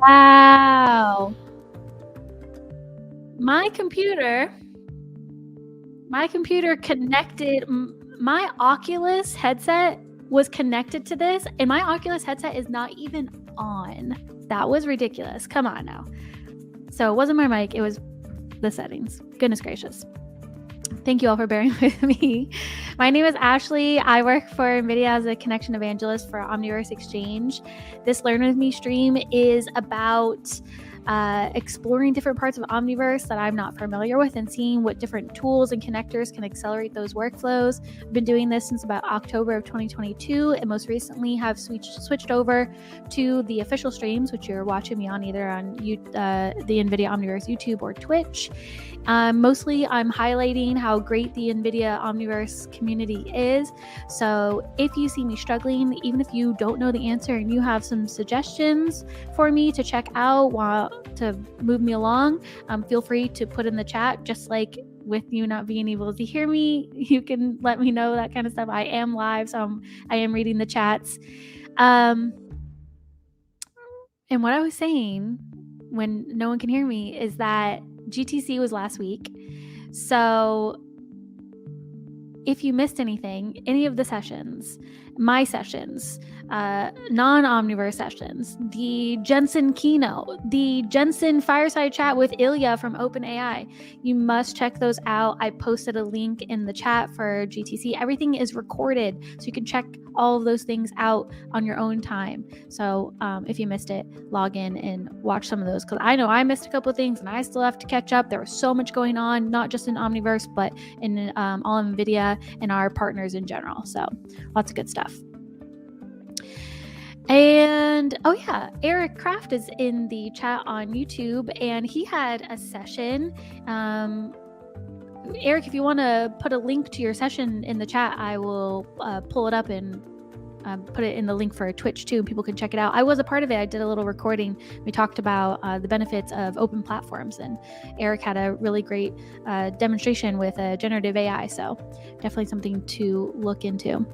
Wow. My computer connected, my Oculus headset was connected to this, and my Oculus headset is not even on. That was ridiculous. Come on now. So it wasn't my mic, it was the settings. Goodness gracious. Thank you all for bearing with me. My name is Ashley. I work for NVIDIA as a connection evangelist for Omniverse Exchange. This Learn With Me stream is about exploring different parts of Omniverse that I'm not familiar with and seeing what different tools and connectors can accelerate those workflows. I've been doing this since about October of 2022, and most recently have switched over to the official streams, which you're watching me on either on the NVIDIA Omniverse YouTube or Twitch. Mostly I'm highlighting how great the NVIDIA Omniverse community is. So if you see me struggling, even if you don't know the answer and you have some suggestions for me to check out to move me along, feel free to put in the chat. Just like with you not being able to hear me, you can let me know that kind of stuff. I am live, so I am reading the chats. And what I was saying when no one can hear me is that GTC was last week. So if you missed anything, any of the sessions, my sessions, non-Omniverse sessions, the Jensen keynote, the Jensen fireside chat with Ilya from OpenAI, you must check those out. I posted a link in the chat for GTC. Everything is recorded, so you can check all of those things out on your own time. So if you missed it, log in and watch some of those, because I know I missed a couple of things and I still have to catch up. There was so much going on, not just in Omniverse, but in all of NVIDIA and our partners in general. So lots of good stuff. And oh yeah, Eric Kraft is in the chat on YouTube, and he had a session. Eric, if you want to put a link to your session in the chat, I will pull it up and put it in the link for Twitch too. People can check it out. I was a part of it. I did a little recording. We talked about the benefits of open platforms, and Eric had a really great demonstration with generative AI. So definitely something to look into.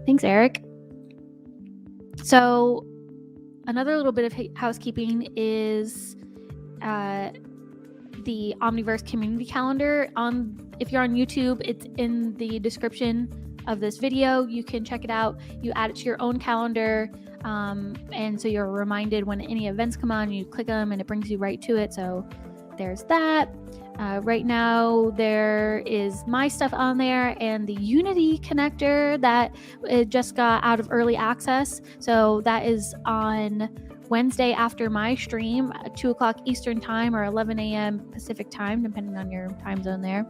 Thanks, Eric. So another little bit of housekeeping is the Omniverse community calendar. If you're on YouTube, it's in the description of this video. You can check it out. You add it to your own calendar, and so you're reminded when any events come on. You click them and it brings you right to it. So there's that. Right now there is my stuff on there and the Unity connector that it just got out of early access. So that is on Wednesday after my stream at 2 o'clock Eastern time or 11 a.m. Pacific time, depending on your time zone there.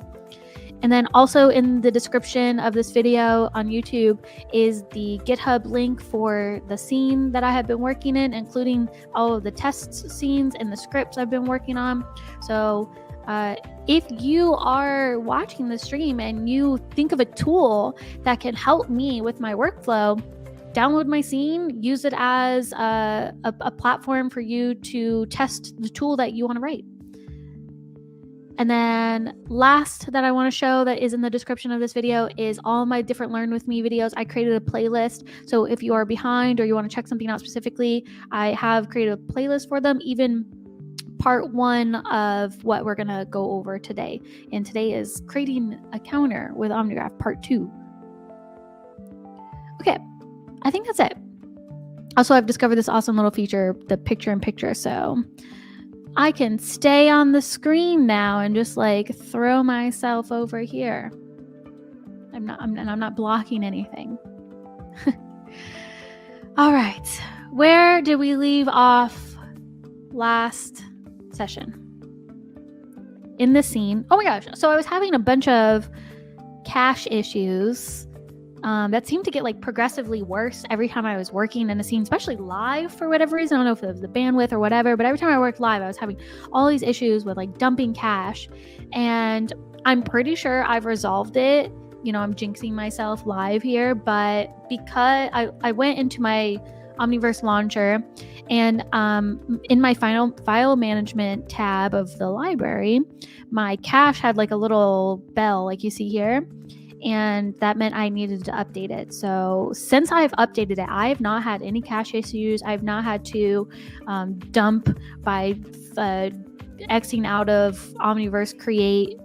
And then also in the description of this video on YouTube is the GitHub link for the scene that I have been working in, including all of the test scenes and the scripts I've been working on. So if you are watching the stream and you think of a tool that can help me with my workflow, download my scene, use it as a platform for you to test the tool that you want to write. And then last that I want to show that is in the description of this video is all my different Learn With Me videos. I created a playlist. So if you are behind or you want to check something out specifically, I have created a playlist for them, even part 1 of what we're going to go over today. And today is creating a counter with Omnigraph part 2. Okay, I think that's it. Also, I've discovered this awesome little feature, the picture-in-picture. So I can stay on the screen now and just like throw myself over here. I'm not blocking anything. All right, where did we leave off last session? In the scene. Oh my gosh. So I was having a bunch of cache issues that seemed to get like progressively worse every time I was working in a scene, especially live for whatever reason. I don't know if it was the bandwidth or whatever, but every time I worked live, I was having all these issues with like dumping cache, and I'm pretty sure I've resolved it. You know, I'm jinxing myself live here, but because I went into my Omniverse launcher, and in my file management tab of the library, my cache had like a little bell like you see here, and that meant I needed to update it. So since I've updated it, I have not had any cache issues. I've not had to dump by Xing out of Omniverse create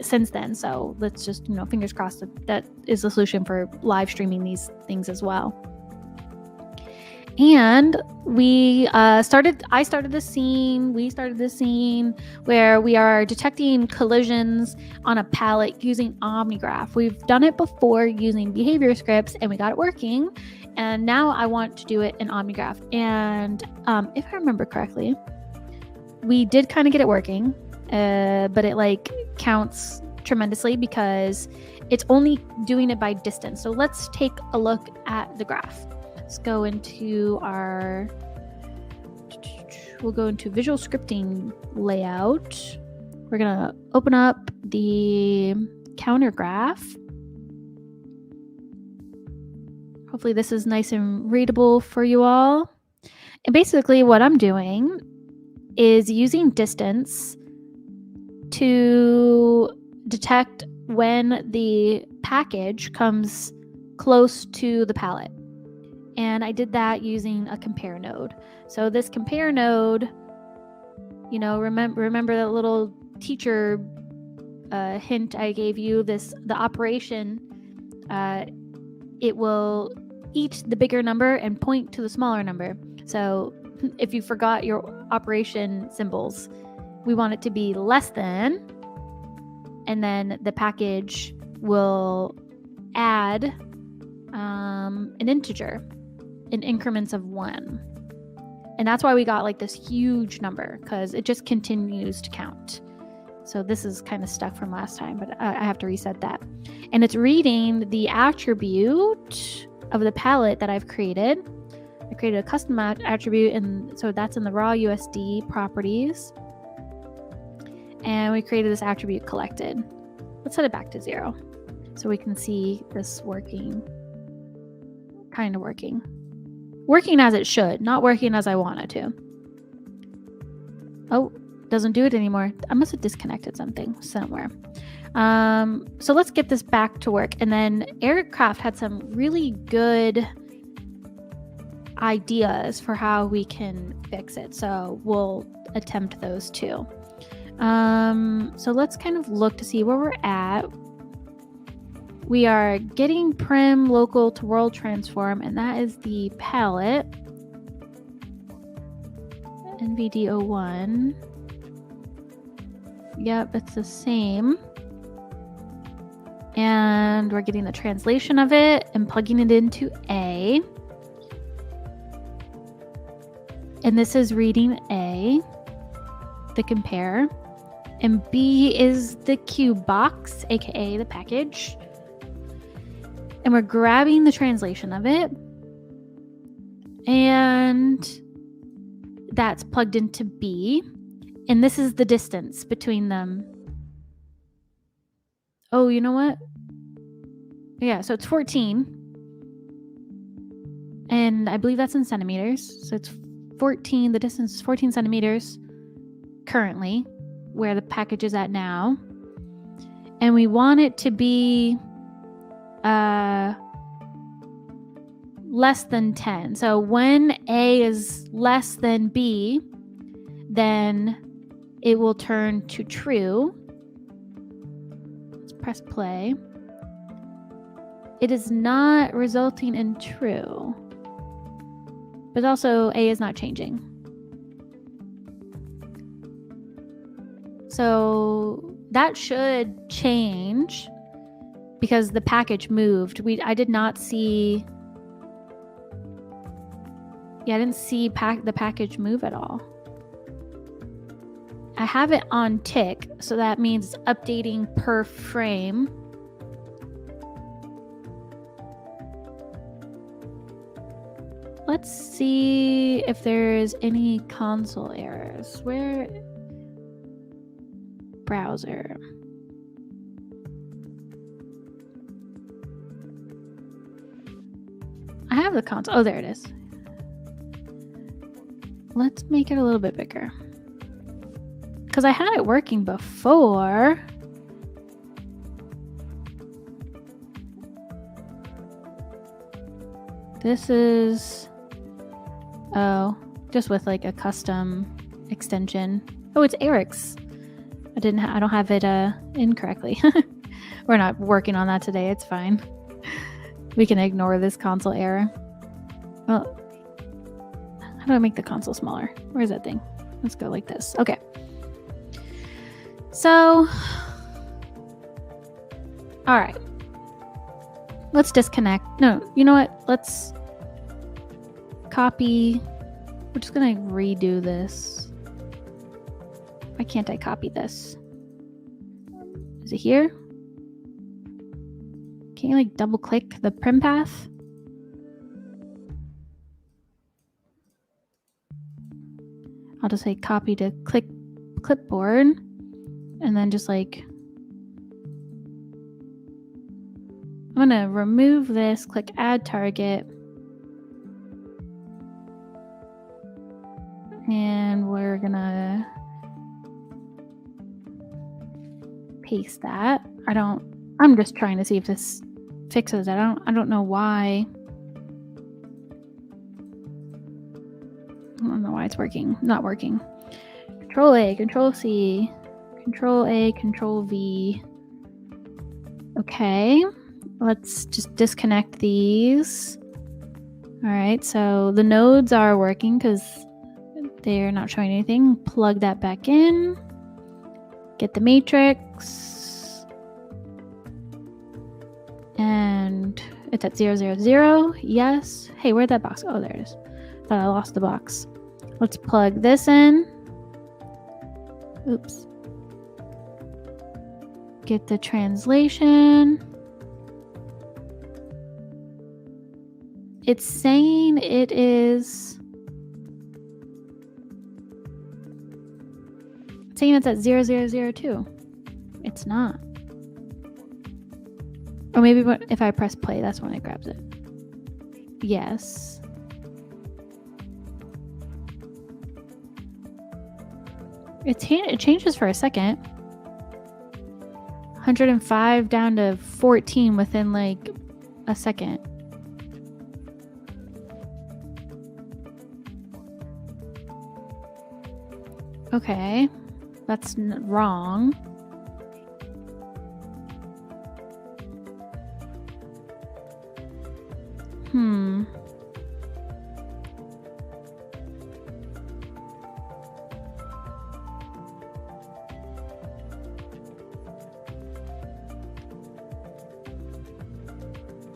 since then. So let's just, fingers crossed that is the solution for live streaming these things as well. And we started the scene where we are detecting collisions on a palette using Omnigraph. We've done it before using behavior scripts and we got it working. And now I want to do it in Omnigraph. And if I remember correctly, we did kind of get it working, but it counts tremendously because it's only doing it by distance. So let's take a look at the graph. Let's go into we'll go into visual scripting layout. We're going to open up the counter graph. Hopefully this is nice and readable for you all. And basically what I'm doing is using distance to detect when the package comes close to the palette. And I did that using a compare node. So this compare node, remember that little teacher hint I gave you, the operation, it will eat the bigger number and point to the smaller number. So if you forgot your operation symbols, we want it to be less than, and then the package will add an integer in increments of 1. And that's why we got this huge number, because it just continues to count. So this is kind of stuck from last time, but I have to reset that. And it's reading the attribute of the palette that I've created. I created a custom attribute, and so that's in the raw USD properties. And we created this attribute collected. Let's set it back to 0 so we can see this working, kind of working. Working as it should, not working as I want it to. Oh, doesn't do it anymore. I must have disconnected something somewhere. So let's get this back to work. And then Aircraft had some really good ideas for how we can fix it. So we'll attempt those too. So let's kind of look to see where we're at. We are getting prim local to world transform, and that is the palette. NVIDIA 1. Yep, it's the same. And we're getting the translation of it and plugging it into A. And this is reading A, the compare. And B is the cube box, aka the package. And we're grabbing the translation of it. And that's plugged into B. And this is the distance between them. Oh, you know what? Yeah, so it's 14. And I believe that's in centimeters. So it's 14, the distance is 14 centimeters currently, where the package is at now. And we want it to be less than 10. So when A is less than B, then it will turn to true. Let's press play. It is not resulting in true, but also A is not changing. So that should change because the package moved. I did not see. Yeah, I didn't see the package move at all. I have it on tick, so that means it's updating per frame. Let's see if there's any console errors. Where? Browser. I have the console. Oh, there it is. Let's make it a little bit bigger. Because I had it working before. This is, oh, just with like a custom extension. Oh, it's Eric's. I don't have it incorrectly. We're not working on that today. It's fine. We can ignore this console error. Well, how do I make the console smaller? Where's that thing? Let's go like this. Okay. So, all right. Let's disconnect. No, you know what? Let's copy. We're just gonna redo this. Why can't I copy this? Is it here? Can you like double click the prim path? I'll just say copy to clipboard and then just like, I'm gonna remove this, click add target. And we're gonna paste that. I'm just trying to see if this fixes it. I don't know why. I don't know why it's not working. Control A, Control C, Control A, Control V. Okay, let's just disconnect these. All right, so the nodes are working because they're not showing anything. Plug that back in. Get the matrix. And it's at 0, 0, 0. Yes. Hey, where'd that box? Oh, there it is. Thought I lost the box. Let's plug this in. Oops. Get the translation. It's saying it is. It's saying it's at 0, 0, 0, 2. It's not. Or maybe if I press play, that's when it grabs it. Yes. It changes for a second. 105 down to 14 within like a second. Okay, that's wrong.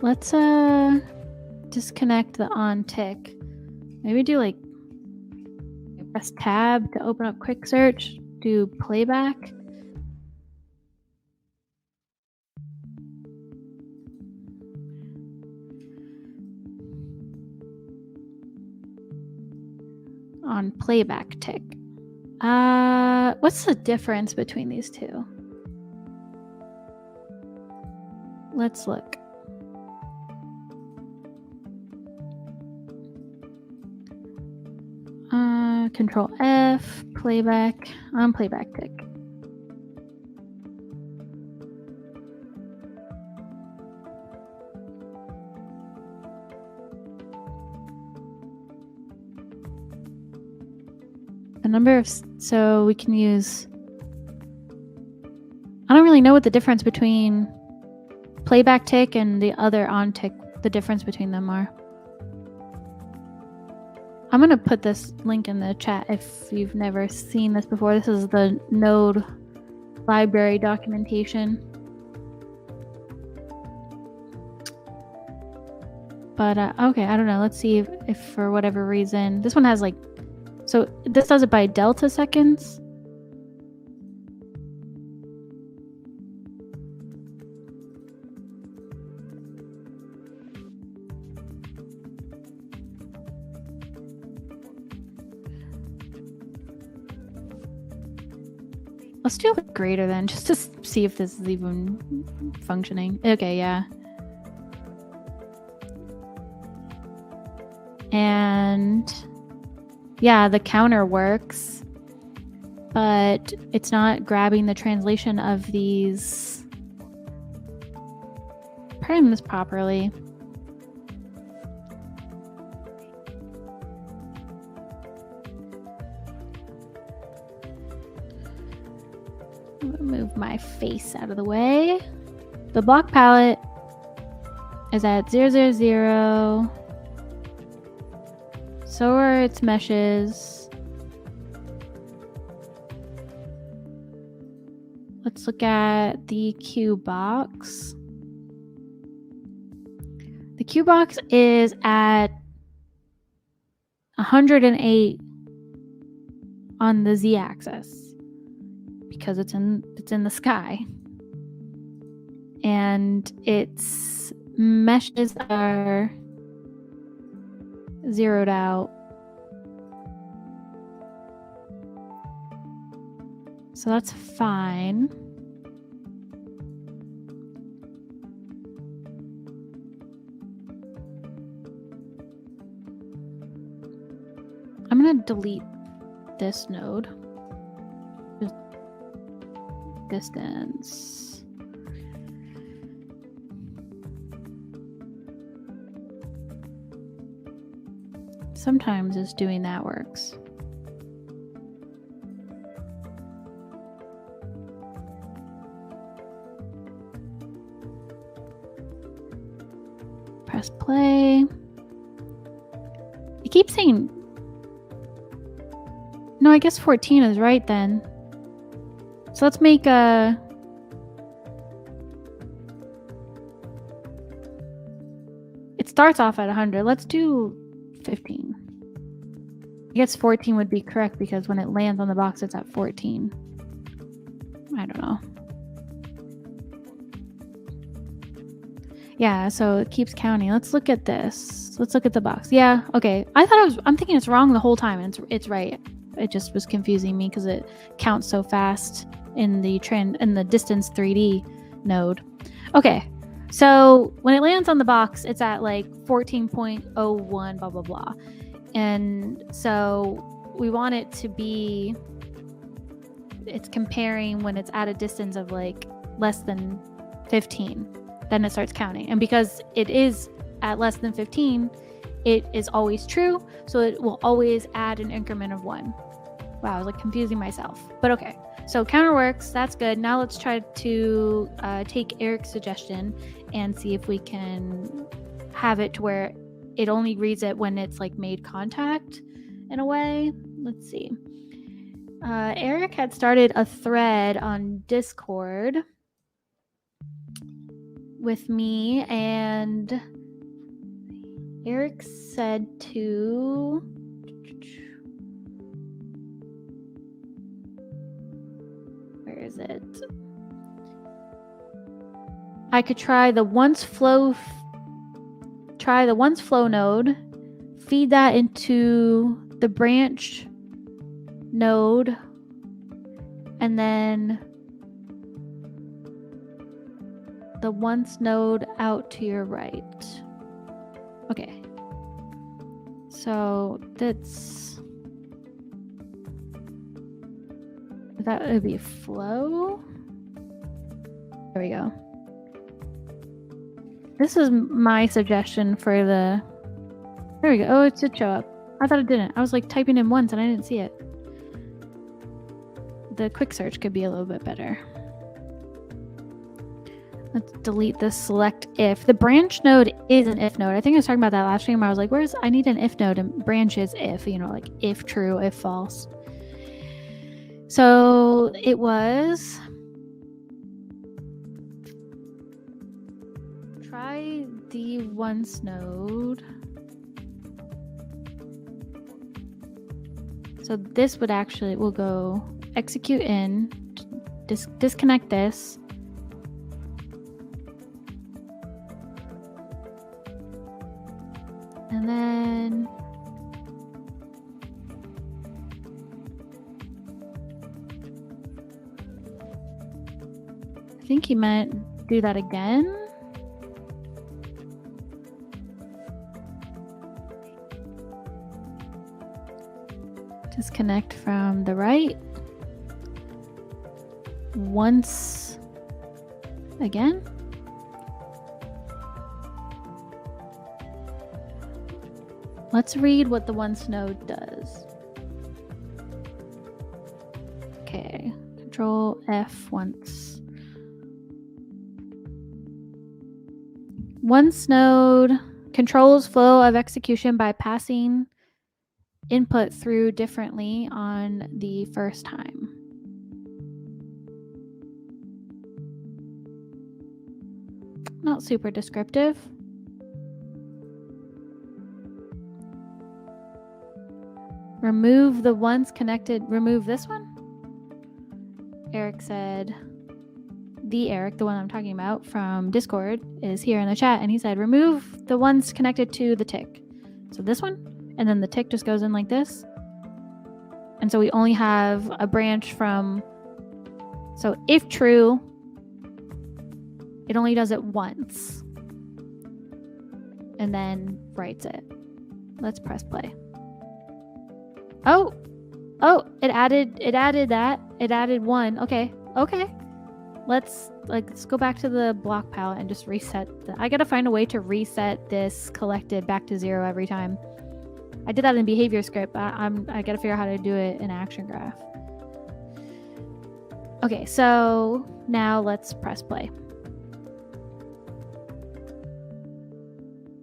Let's disconnect the on tick. Maybe do like press tab to open up quick search, do playback. On playback tick. What's the difference between these two? Let's look. Control F, playback, on playback tick. The number of, so we can use, I don't really know what the difference between playback tick and the other on tick, the difference between them are. I'm going to put this link in the chat if you've never seen this before. This is the node library documentation. But, okay, I don't know. Let's see if for whatever reason, this one has like, so this does it by delta seconds. Let's do like greater than, just to see if this is even functioning. Okay, yeah. And yeah, the counter works, but it's not grabbing the translation of these prims properly. I'm gonna move my face out of the way. The block palette is at 0, 0, 0. So are its meshes. Let's look at the Q box. The Q box is at 108 on the z-axis because it's in the sky, and its meshes are zeroed out. So that's fine. I'm going to delete this node. Just distance. Sometimes just doing that works. Press play. It keeps saying... No, I guess 14 is right then. So let's make a... It starts off at 100. Let's do 15. I guess 14 would be correct because when it lands on the box, it's at 14. I don't know. Yeah, so it keeps counting. Let's look at this. Let's look at the box. Yeah, okay. I'm thinking it's wrong the whole time, and it's right. It just was confusing me because it counts so fast in the distance 3D node. Okay, so when it lands on the box, it's at like 14.01, blah, blah, blah. And so we want it to be, it's comparing when it's at a distance of like less than 15. Then it starts counting. And because it is at less than 15, it is always true. So it will always add an increment of 1. Wow, I was like confusing myself. But okay, so counter works. That's good. Now let's try to take Eric's suggestion and see if we can have it to where it only reads it when it's like made contact in a way. Let's see. Eric had started a thread on Discord with me, and Eric said to where is it? I could try the once flow node, feed that into the branch node, and then the once node out to your right. Okay. So that would be flow. There we go. This is my suggestion for the... There we go. Oh, it did show up. I thought it didn't. I was like typing in once and I didn't see it. The quick search could be a little bit better. Let's delete this select if. The branch node is an if node. I think I was talking about that last stream where I was like, I need an if node, and branch is if, like if true, if false. So it was... Try the once node. So this would actually, we'll go execute in, disconnect this. And then I think he meant do that again. Disconnect from the right. Once again. Let's read what the once node does. Okay, Control F once. Once node controls flow of execution by passing input through differently on the first time. Not super descriptive. Remove the once connected, remove this one? Eric said, the Eric, the one I'm talking about from Discord, is here in the chat, and he said, remove the ones connected to the tick. So this one, and then the tick just goes in like this. And so we only have a branch from, so if true, it only does it once. And then writes it. Let's press play. Oh, it added that. It added one. Okay. Let's go back to the block palette and just reset. I gotta find a way to reset this collected back to 0 every time. I did that in behavior script, but I gotta figure out how to do it in action graph. Okay, so now let's press play.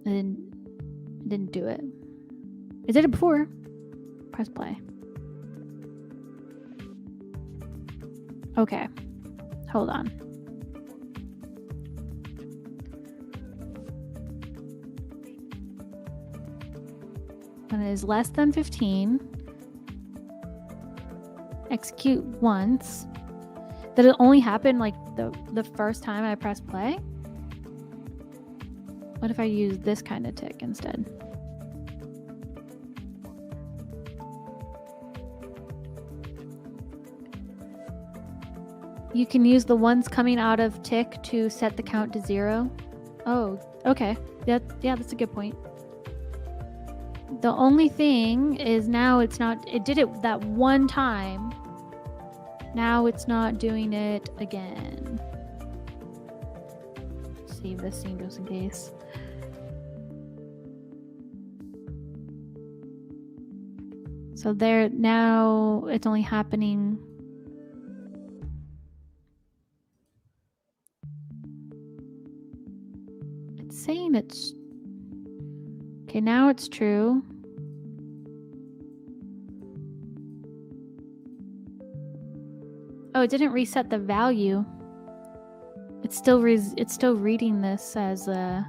And didn't do it. I did it before. Press play. Okay. Hold on. When it is less than 15, execute once. Did it only happen like the first time I press play? What if I use this kind of tick instead? You can use the ones coming out of tick to set the count to 0. Oh, okay. Yeah, that's a good point. The only thing is now it's not, it did it that one time. Now it's not doing it again. Save this scene just in case. So there, now it's only happening. It's saying it's, okay, now it's true. Oh, it didn't reset the value. It's still reading this as a,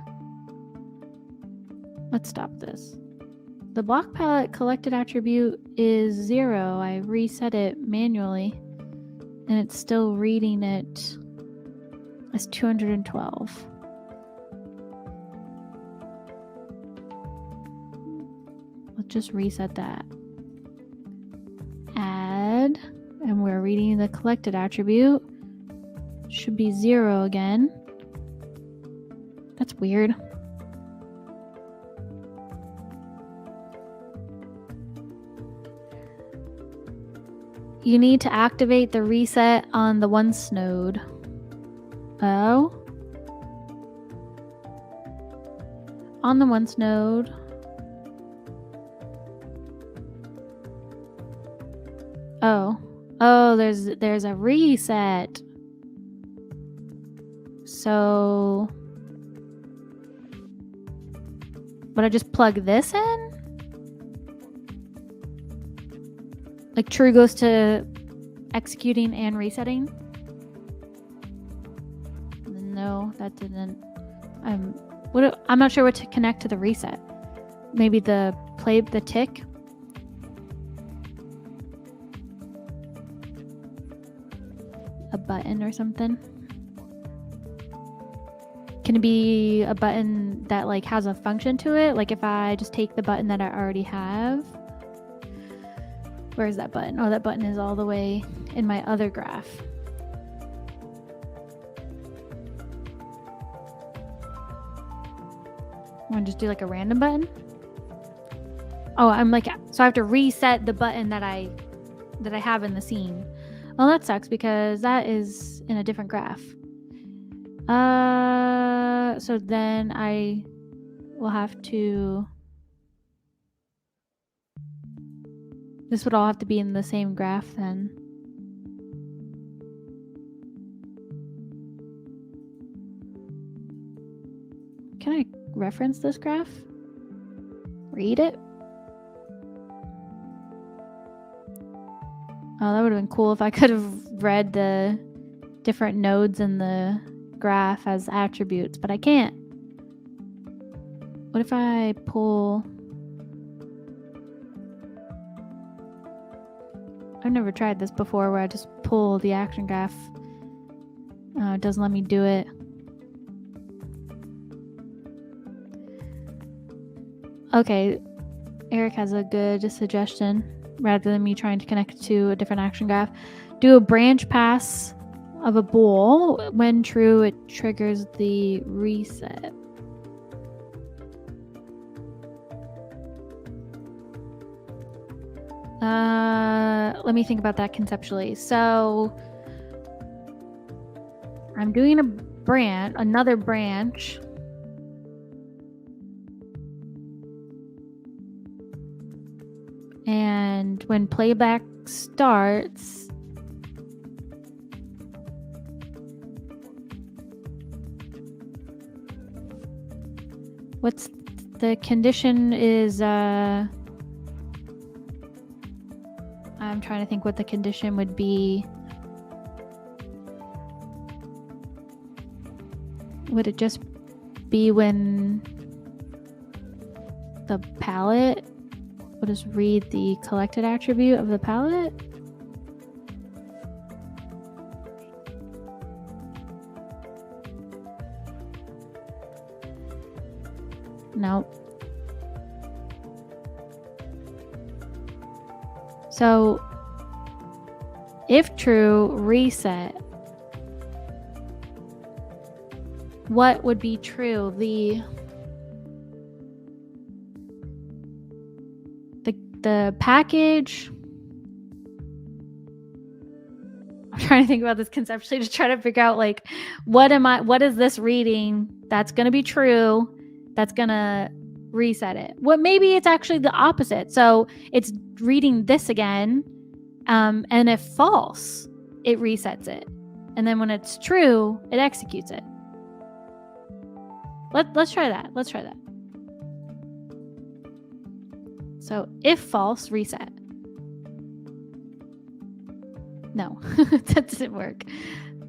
let's stop this. The block palette collected attribute is 0. I reset it manually and it's still reading it as 212. Let's just reset that. Add, and we're reading the collected attribute. Should be 0 again. That's weird. You need to activate the reset on the once node. Oh. On the once node. Oh, there's a reset. So, would I just plug this in? Like true goes to executing and resetting? No, that didn't. I'm not sure what to connect to the reset. Maybe the tick. A button or something. Can it be a button that like has a function to it? Like if I just take the button that I already have. Where's that button? Oh, that button is all the way in my other graph. I want to just do like a random button. Oh, so I have to reset the button that I have in the scene. Well, that sucks because that is in a different graph. So then I will have to, this would all have to be in the same graph then. Can I reference this graph? Read it? Oh, that would have been cool if I could have read the different nodes in the graph as attributes, but I can't. What if I pull... I've never tried this before where I just pull the action graph. It doesn't let me do it. Okay, Eric has a good suggestion. Rather than me trying to connect it to a different action graph, do a branch pass of a bool. When true, it triggers the reset. Let me think about that conceptually. So I'm doing another branch. And when playback starts, what's the condition is, I'm trying to think what the condition would be. Would it just be when the palette will just read the collected attribute of the palette? No. So if true, reset. What would be true? The package. I'm trying to think about this conceptually to try to figure out like what is this reading that's going to be true, that's going to reset it. Maybe it's actually the opposite. So it's reading this again, and if false, it resets it. And then when it's true, it executes it. Let's try that. Let's try that. So if false, reset. No, that didn't work.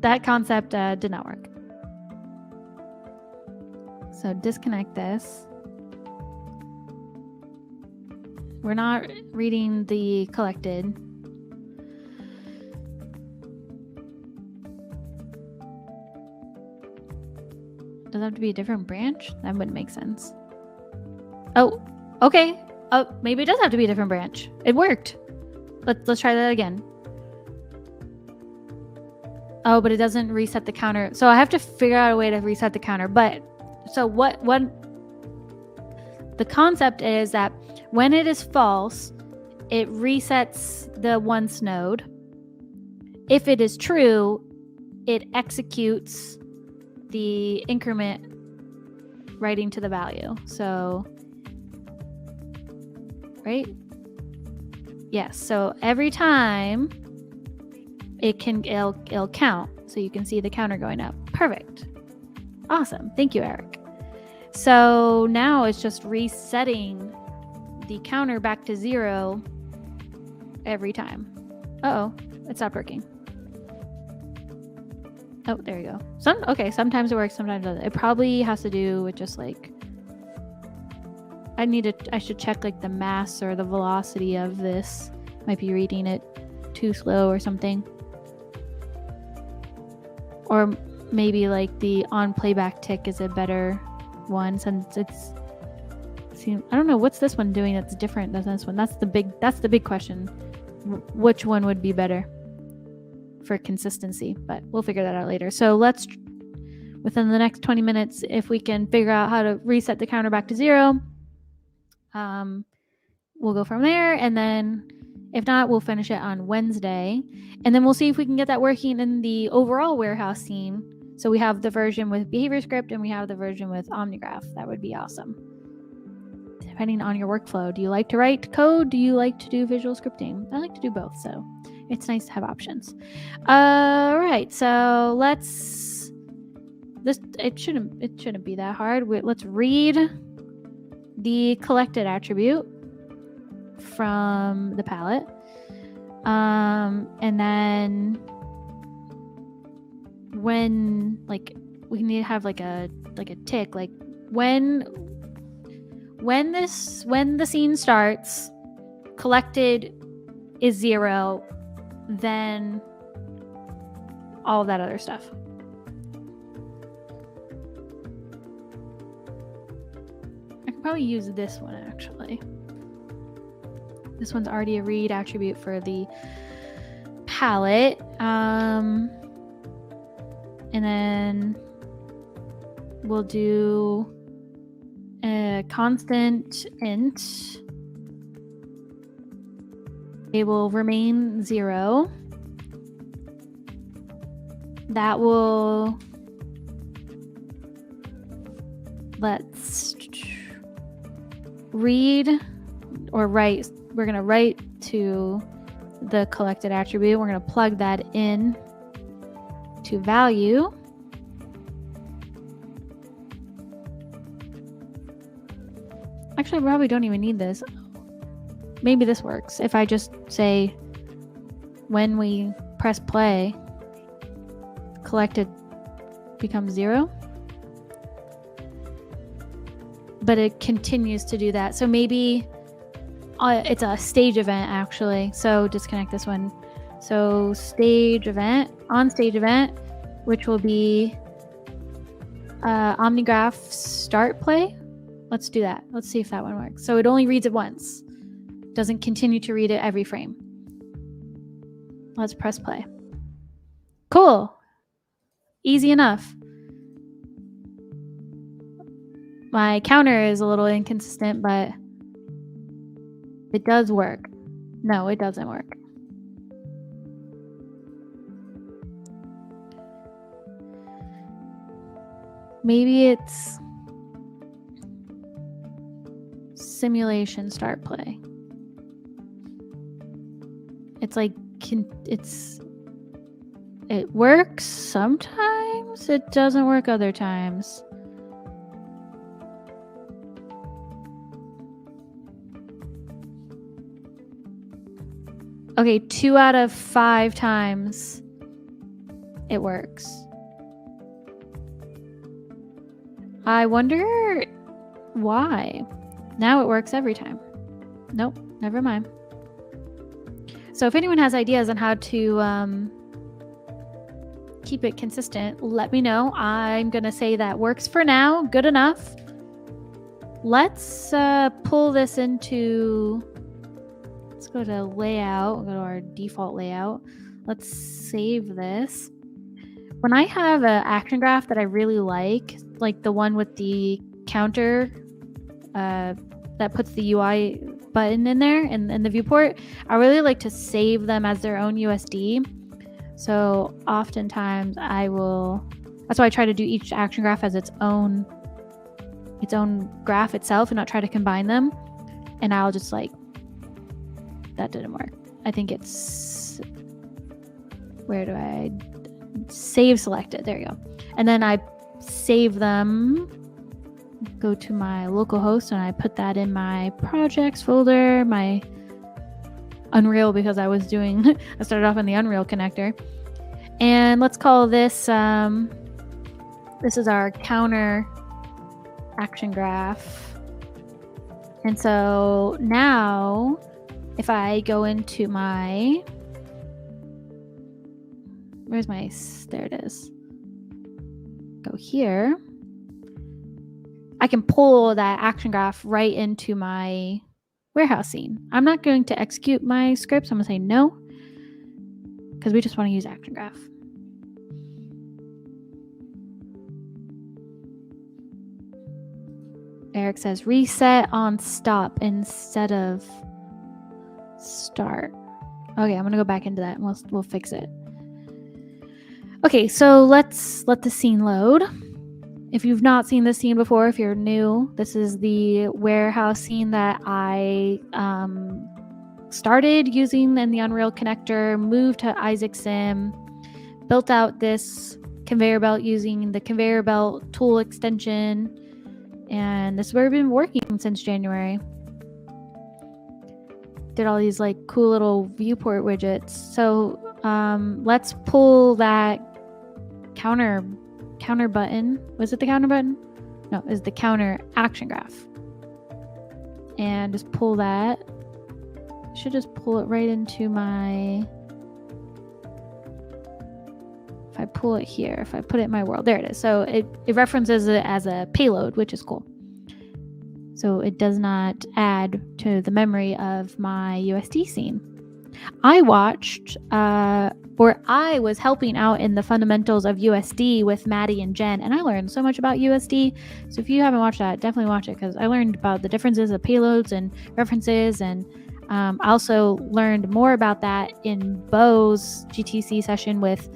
That concept did not work. So disconnect this. We're not reading the collected. Does it have to be a different branch? That wouldn't make sense. Oh, okay. Oh, maybe it does have to be a different branch. It worked. Let's try that again. Oh, but it doesn't reset the counter. So I have to figure out a way to reset the counter. But so what the concept is that when it is false, it resets the once node. If it is true, it executes the increment writing to the value. So, right? Yes. So every time it'll count. So you can see the counter going up. Perfect. Awesome. Thank you, Eric. So now it's just resetting the counter back to 0 every time. Uh-oh, it stopped working. Oh, there you go. Sometimes it works, sometimes it doesn't. It probably has to do with just like, I should check like the mass or the velocity of this. Might be reading it too slow or something. Or maybe like the on playback tick is a better one since I don't know what's this one doing that's different than this one. That's the big question. Which one would be better for consistency? But we'll figure that out later. So let's, within the next 20 minutes, if we can figure out how to reset the counter back to 0, we'll go from there. And then if not, we'll finish it on Wednesday. And then we'll see if we can get that working in the overall warehouse scene. So we have the version with behavior script and we have the version with Omnigraph. That would be awesome. Depending on your workflow. Do you like to write code? Do you like to do visual scripting? I like to do both, so it's nice to have options. All right, so let's it shouldn't be that hard. Let's read the collected attribute from the palette. And then when, like, we need to have like a tick, like when the scene starts, collected is 0, then all of that other stuff. I could probably use this one actually. This one's already a read attribute for the palette. And then we'll do a constant int. It will remain 0. That will, let's read or write. We're going to write to the collected attribute. We're going to plug that in to value. Actually, I probably don't even need this. Maybe this works. If I just say, when we press play, collected becomes 0. But it continues to do that. So maybe it's a stage event actually. So disconnect this one. So stage event, on stage event, which will be Omnigraph start play. Let's do that. Let's see if that one works. So it only reads it once. Doesn't continue to read it every frame. Let's press play. Cool. Easy enough. My counter is a little inconsistent, but it does work. No, it doesn't work. Maybe it's simulation start play. It's like, it works sometimes, it doesn't work other times. Okay, 2 out of 5 times it works. I wonder why. Now it works every time. Nope, never mind. So if anyone has ideas on how to keep it consistent, let me know. I'm going to say that works for now. Good enough. Let's pull this into... Let's go to layout. We'll go to our default layout. Let's save this. When I have an action graph that I really like the one with the counter that puts the UI button in there in the viewport, I really like to save them as their own USD. So oftentimes that's why I try to do each action graph as its own graph itself and not try to combine them. And I'll just that didn't work. I think it's, where do I save selected? There you go. And then I save them, go to my localhost, and I put that in my projects folder, my Unreal, because I started off in the Unreal connector. And let's call this, this is our counter action graph. And so now, if I go into my, there it is. Go here. I can pull that action graph right into my warehouse scene. I'm not going to execute my scripts. I'm going to say no, because we just want to use action graph. Eric says reset on stop instead of start. Okay, I'm gonna go back into that and we'll fix it. Okay, so let's let the scene load. If you've not seen this scene before, if you're new, this is the warehouse scene that I started using in the Unreal connector, moved to Isaac Sim, built out this conveyor belt using the conveyor belt tool extension. And this is where we've been working since January. Did all these like cool little viewport widgets. So let's pull that counter button. Was it the counter button? No, it was the counter action graph. And just pull that. I should just pull it right into my... If I pull it here, if I put it in my world, there it is. So it references it as a payload, which is cool. So it does not add to the memory of my USD scene. I watched, or I was helping out in the fundamentals of USD with Maddie and Jen, and I learned so much about USD. So if you haven't watched that, definitely watch it, because I learned about the differences of payloads and references, and I also learned more about that in Bo's GTC session with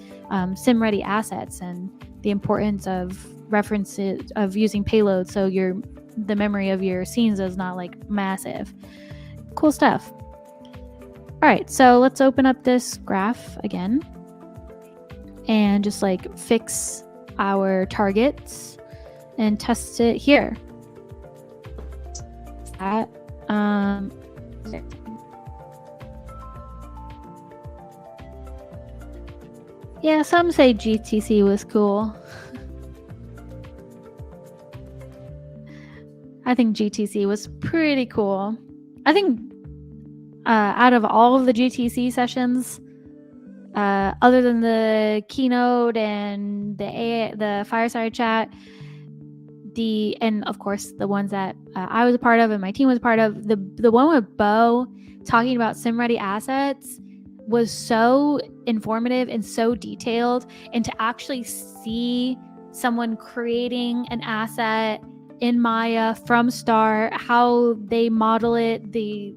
SIM-ready assets and the importance of references of using payloads, so the memory of your scenes is not like massive. Cool stuff. All right, so let's open up this graph again and just like fix our targets and test it here. That yeah, some say GTC was cool. I think GTC was pretty cool. I think out of all of the GTC sessions, other than the keynote and the fireside chat, and of course the ones that I was a part of and my team was a part of, the one with Bo talking about SIM-ready assets was so informative and so detailed, and to actually see someone creating an asset in Maya from start, how they model it, the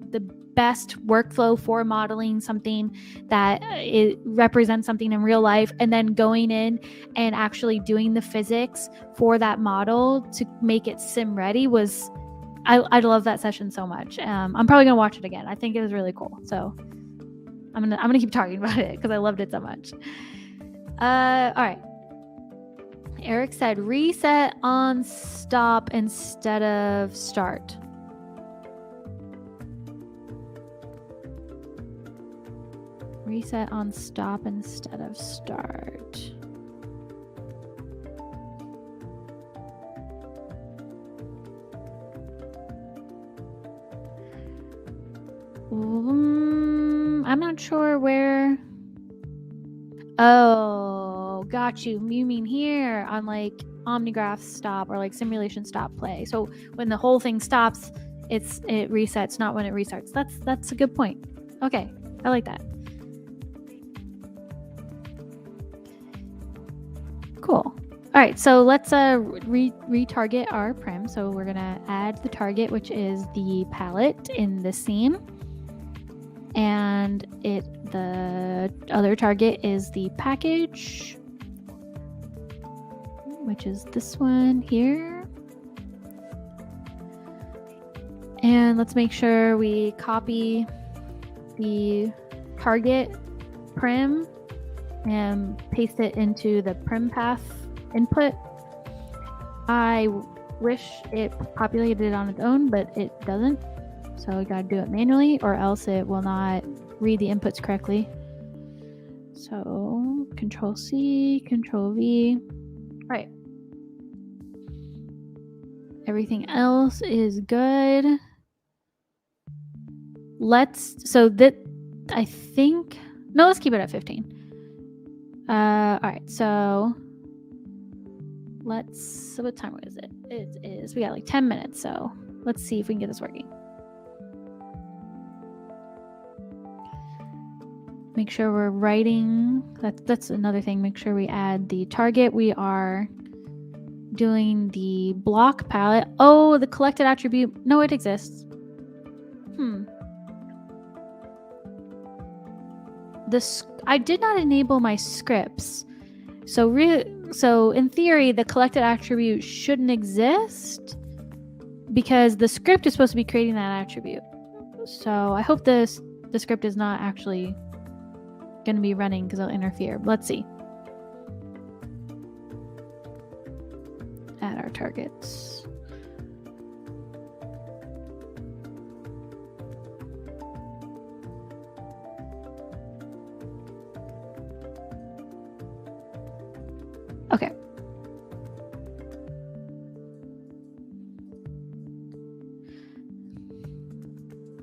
best workflow for modeling something that it represents something in real life, and then going in and actually doing the physics for that model to make it sim ready was, I love that session so much. I'm probably gonna watch it again. I think it was really cool. So I'm gonna keep talking about it because I loved it so much. All right. Eric said reset on stop instead of start. Reset on stop instead of start. I'm not sure where. Oh, got you. You mean here on like Omnigraph stop or like simulation stop play. So when the whole thing stops, it resets, not when it restarts. That's a good point. Okay, I like that. Cool. All right, so let's retarget our prim. So we're gonna add the target, which is the palette in the scene, and the other target is the package, which is this one here. And let's make sure we copy the target prim and paste it into the prim path input. I wish it populated it on its own, but it doesn't. So we gotta do it manually, or else it will not read the inputs correctly. So Control C, Control V. Right. Everything else is good. Let's keep it at 15. All right, so what time is it? It is, we got like 10 minutes, so let's see if we can get this working. Make sure we're writing, that's another thing, make sure we add the target. We are doing the block palette. Oh, the collected attribute, no, it exists. I did not enable my scripts. So in theory, the collected attribute shouldn't exist because the script is supposed to be creating that attribute. So I hope the script is not actually going to be running because it'll interfere. Let's see. add our targets. Okay.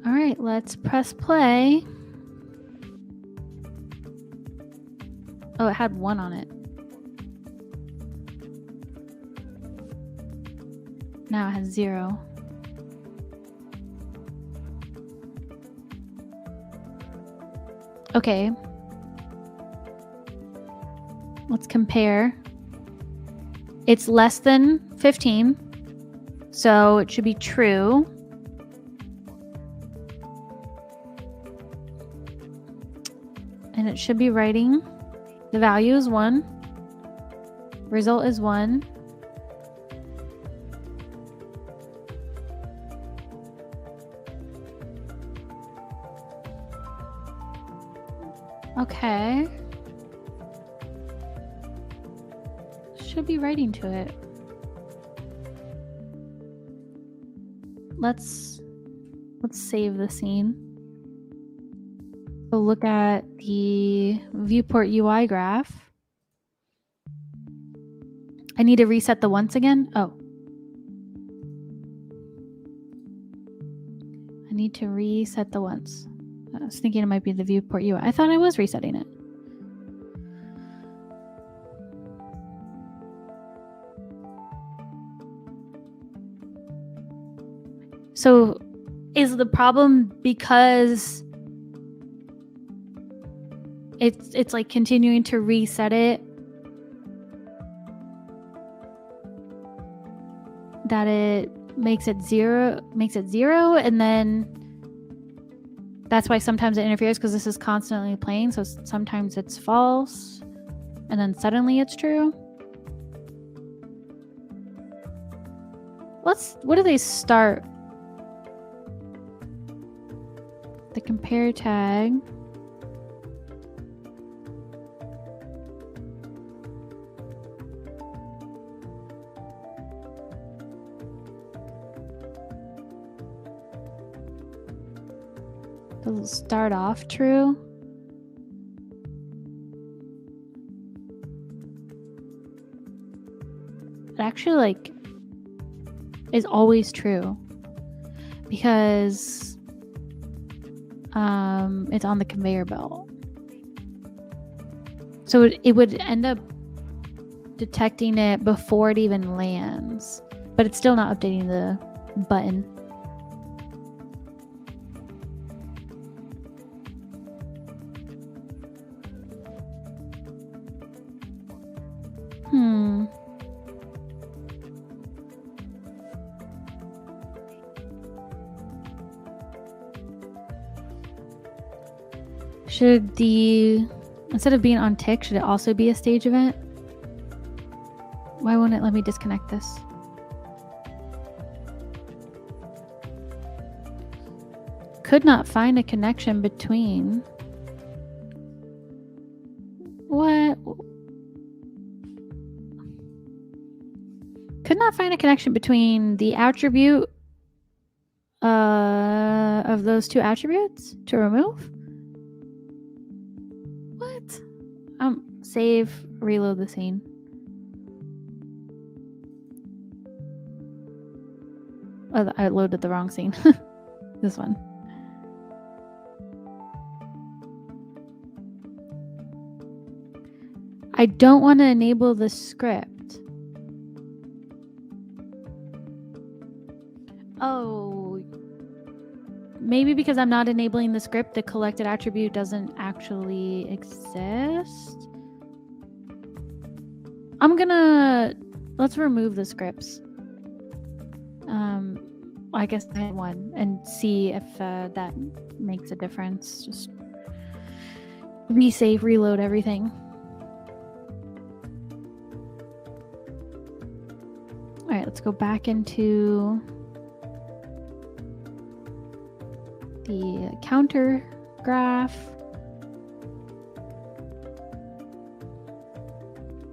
All right, let's press play. Oh, it had 1 on it. Now it has 0. Okay. Let's compare. It's less than 15, so it should be true. And it should be writing. The value is 1. Result is 1. Okay. Should be writing to it. Let's save the scene. So look at the viewport UI graph. I need to reset the once again. Oh. I need to reset the once. I was thinking it might be the viewport UI. I thought I was resetting it. So is the problem because it's like continuing to reset it, that it makes it zero, and then that's why sometimes it interferes, because this is constantly playing, so sometimes it's false and then suddenly it's true. What do they start? The compare tag. Does it start off true? It actually is always true, because it's on the conveyor belt. So it would end up detecting it before it even lands, but it's still not updating the button. Should instead of being on tick, should it also be a stage event? Why won't it let me disconnect this? Could not find a connection between. What? Could not find a connection between the attribute of those two attributes to remove? What? Save, reload the scene. Oh, I loaded the wrong scene. This one. I don't want to enable the script. Oh, maybe because I'm not enabling the script, the collected attribute doesn't actually exist. Let's remove the scripts. I guess I had one, and see if that makes a difference. Just resave, reload everything. All right, let's go back into the counter graph.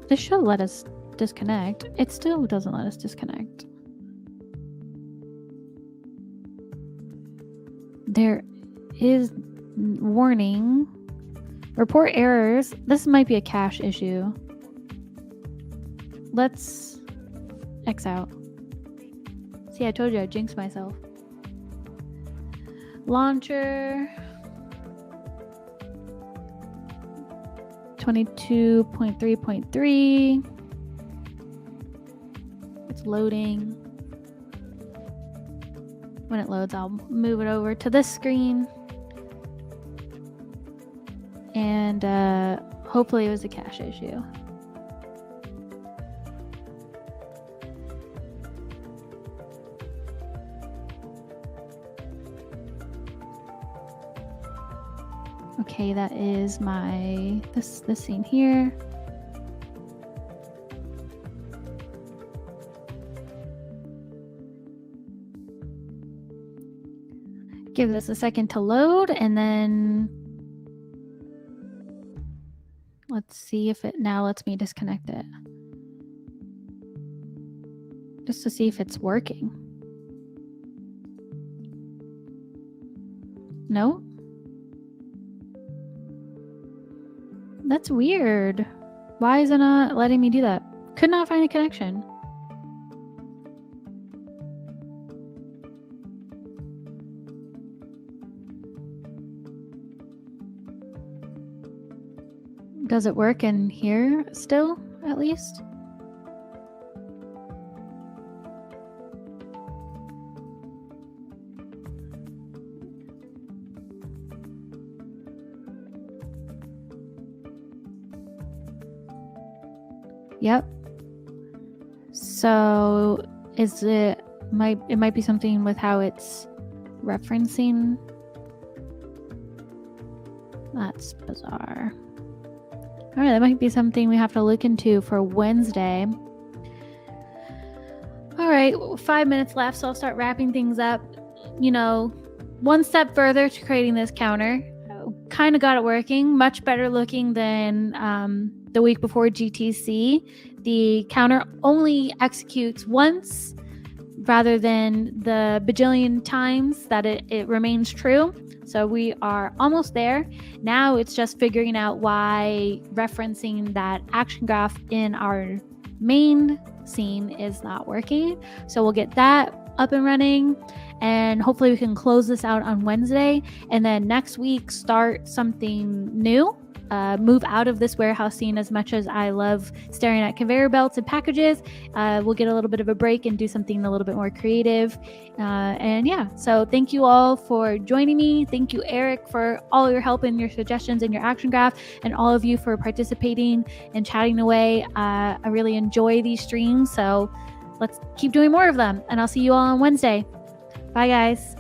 This should let us disconnect. It still doesn't let us disconnect. There is warning. Report errors. This might be a cache issue. Let's X out. See, I told you I jinxed myself. Launcher. 22.3.3. It's loading. When it loads, I'll move it over to this screen. And hopefully it was a cache issue. Okay, that is my this scene here. Give this a second to load, and then let's see if it now lets me disconnect it. Just to see if it's working. No? That's weird. Why is it not letting me do that? Could not find a connection. Does it work in here still, at least? Yep. So it might be something with how it's referencing. That's bizarre. All right, that might be something we have to look into for Wednesday. All right, 5 minutes left, so I'll start wrapping things up. You know, one step further to creating this counter. Kind of got it working, much better looking than the week before GTC. The counter only executes once rather than the bajillion times that it remains true. So we are almost there. Now it's just figuring out why referencing that action graph in our main scene is not working. So we'll get that up and running, and hopefully we can close this out on Wednesday, and then next week start something new. Move out of this warehouse scene. As much as I love staring at conveyor belts and packages, we'll get a little bit of a break and do something a little bit more creative. And yeah, so thank you all for joining me. Thank you, Eric, for all your help and your suggestions and your action graph, and all of you for participating and chatting away. I really enjoy these streams, so let's keep doing more of them, and I'll see you all on Wednesday. Bye, guys.